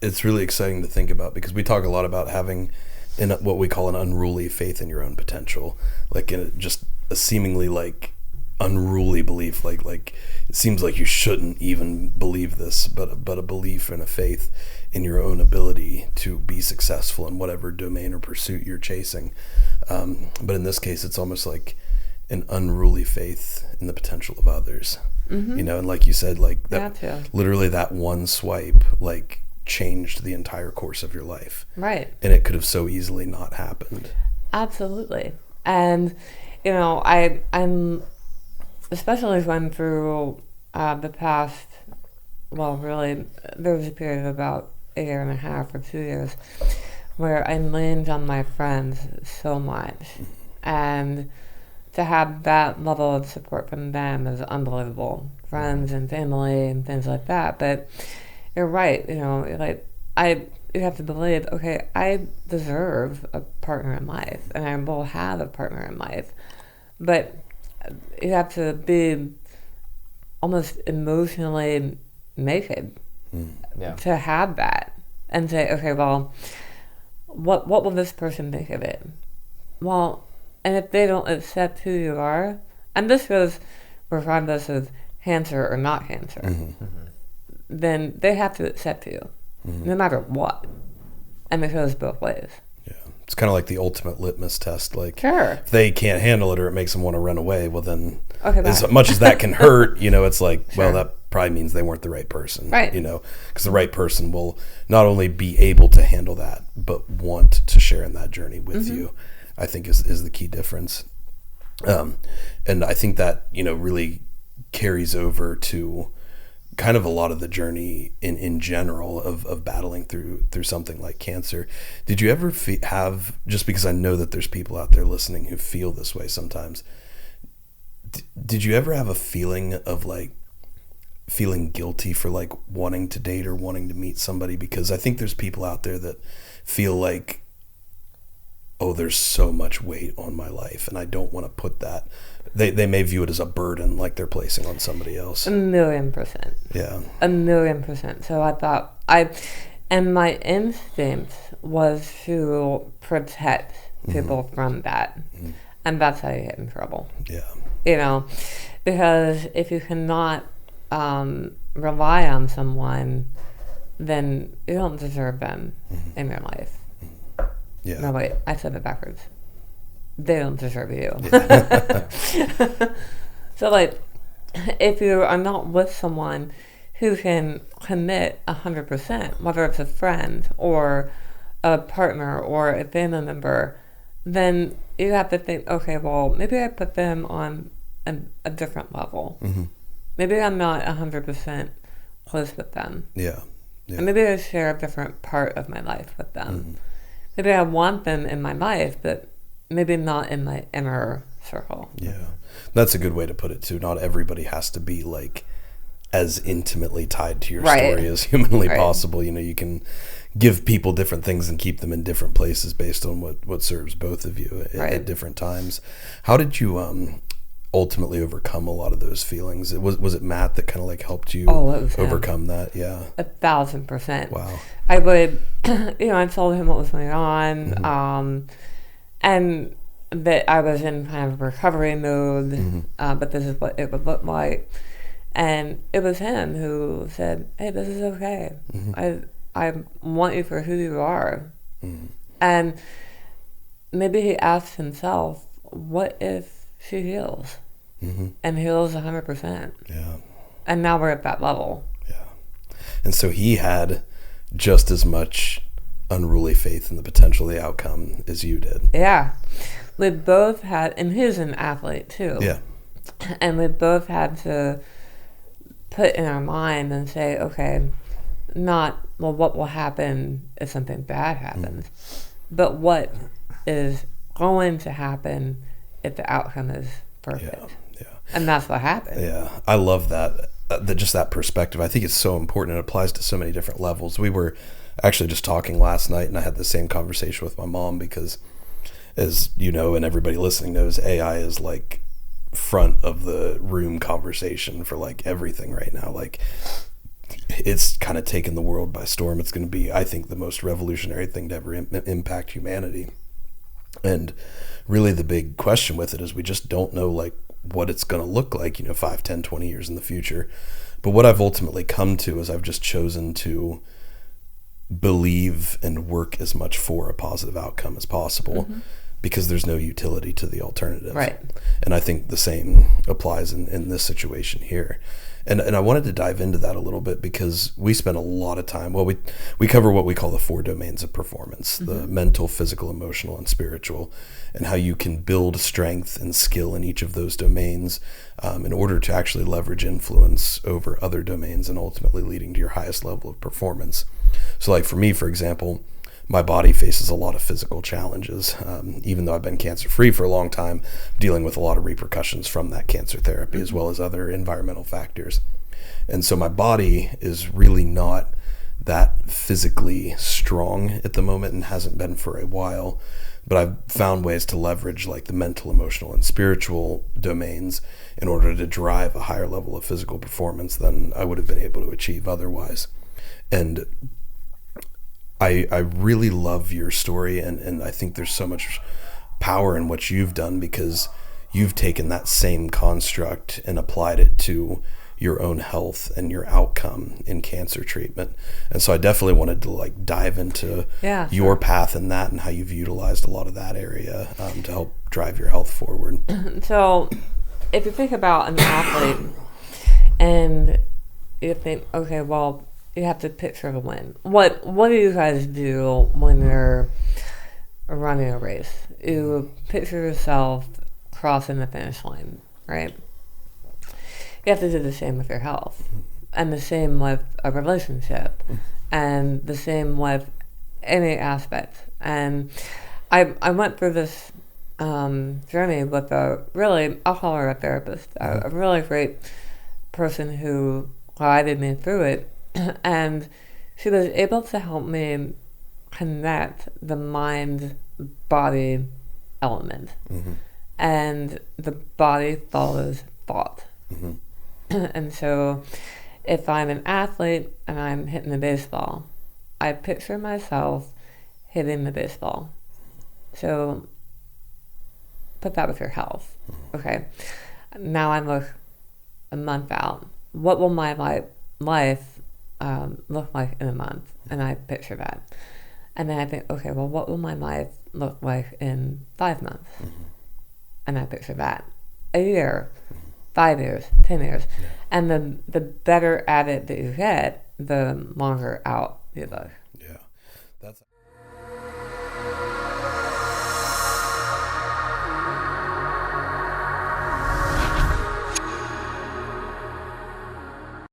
it's really exciting to think about, because we talk a lot about having in what we call an unruly faith in your own potential, like in just a seemingly like unruly belief, like it seems like you shouldn't even believe this, but a belief and a faith in your own ability to be successful in whatever domain or pursuit you're chasing. But in this case, it's almost like an unruly faith in the potential of others. You know, and like you said, like that, literally that one swipe, like changed the entire course of your life. Right. And it could have so easily not happened. Absolutely. And, you know, I'm especially going through the past, well, really, there was a period of about a year and a half or 2 years where I leaned on my friends so much. And to have that level of support from them is unbelievable. Friends and family and things like that. But you're right, you know, like you have to believe, okay, I deserve a partner in life, and I will have a partner in life. But you have to be almost emotionally naked to have that, and say, okay, well, what will this person think of it? Well, and if they don't accept who you are, and this goes regardless of cancer or not cancer, then they have to accept you, no matter what. And it goes both ways. Yeah. It's kind of like the ultimate litmus test. Like, sure, if they can't handle it or it makes them want to run away, well then, okay, as much as that can hurt, you know, it's like, well, that probably means they weren't the right person. Right. You know, because the right person will not only be able to handle that, but want to share in that journey with you, I think is the key difference. And I think that, you know, really carries over to kind of a lot of the journey in general of battling through something like cancer. Did you ever have, just because I know that there's people out there listening who feel this way sometimes, did you ever have a feeling of like feeling guilty for like wanting to date or wanting to meet somebody? Because I think there's people out there that feel like, oh, there's so much weight on my life and I don't want to put that. They may view it as a burden, like they're placing on somebody else. 1,000,000%. Yeah. 1,000,000%. So I thought and my instinct was to protect people from that. And that's how you get in trouble. Yeah. You know, because if you cannot rely on someone, then you don't deserve them in your life. Yeah. No, wait, I said it backwards. They don't deserve you. Yeah. So, like, if you are not with someone who can commit 100%, whether it's a friend or a partner or a family member, then you have to think, okay, well, maybe I put them on a different level. Maybe I'm not 100% close with them. Yeah. And maybe I share a different part of my life with them. Maybe I want them in my life, but maybe not in my inner circle. Yeah. That's a good way to put it too. Not everybody has to be like as intimately tied to your story as humanly possible. You know, you can give people different things and keep them in different places based on what serves both of you at different times. How did you ultimately overcome a lot of those feelings? Was it Matt that kind of like helped you overcome that? Yeah. 1,000%. Wow. I would, you know, I told him what was going on, and that I was in kind of recovery mode, but this is what it would look like. And it was him who said, hey, this is okay. I want you for who you are. And maybe he asked himself, what if she heals? And heals 100%. Yeah. And now we're at that level. Yeah. And so he had just as much unruly faith in the potential of the outcome as you did. Yeah. We both had, and he's an athlete too. Yeah. And we both had to put in our mind and say, okay, not, well, what will happen if something bad happens, but what is going to happen if the outcome is perfect. Yeah. And that's what happened. Yeah. I love that. Just that perspective. I think it's so important. It applies to so many different levels. We were actually just talking last night, and I had the same conversation with my mom because, as you know, and everybody listening knows, AI is like front of the room conversation for like everything right now. Like it's kind of taken the world by storm. It's going to be, I think, the most revolutionary thing to ever impact humanity. And really the big question with it is we just don't know like what it's going to look like, 5, 10, 20 years in the future. But what I've ultimately come to is I've just chosen to believe and work as much for a positive outcome as possible, because there's no utility to the alternative. Right. And I think the same applies in this situation here. And I wanted to dive into that a little bit because we spend a lot of time, we cover what we call the 4 domains of performance, the mental, physical, emotional, and spiritual, and how you can build strength and skill in each of those domains in order to actually leverage influence over other domains and ultimately leading to your highest level of performance. So like for me, for example, my body faces a lot of physical challenges. Even though I've been cancer-free for a long time, dealing with a lot of repercussions from that cancer therapy as well as other environmental factors. And so my body is really not that physically strong at the moment and hasn't been for a while. But I've found ways to leverage like the mental, emotional, and spiritual domains in order to drive a higher level of physical performance than I would have been able to achieve otherwise. And I really love your story, and I think there's so much power in what you've done because you've taken that same construct and applied it to your own health and your outcome in cancer treatment. And so I definitely wanted to like dive into your path in that and how you've utilized a lot of that area to help drive your health forward. So if you think about an athlete and you think, okay, well, you have to picture the win. What do you guys do when you're running a race? You picture yourself crossing the finish line, right? You have to do the same with your health, and the same with a relationship, and the same with any aspect. And I went through this journey with I'll call her a therapist, a really great person who guided me through it. And she was able to help me connect the mind-body element. And the body follows thought. And so if I'm an athlete and I'm hitting a baseball, I picture myself hitting the baseball. So put that with your health. Okay. Now I look a month out. What will my life look like in a month? And I picture that. And then I think, okay, well, what will my life look like in 5 months? And I picture that. A year, 5 years, 10 years. And the better at it that you get, the longer out you look. Yeah. That's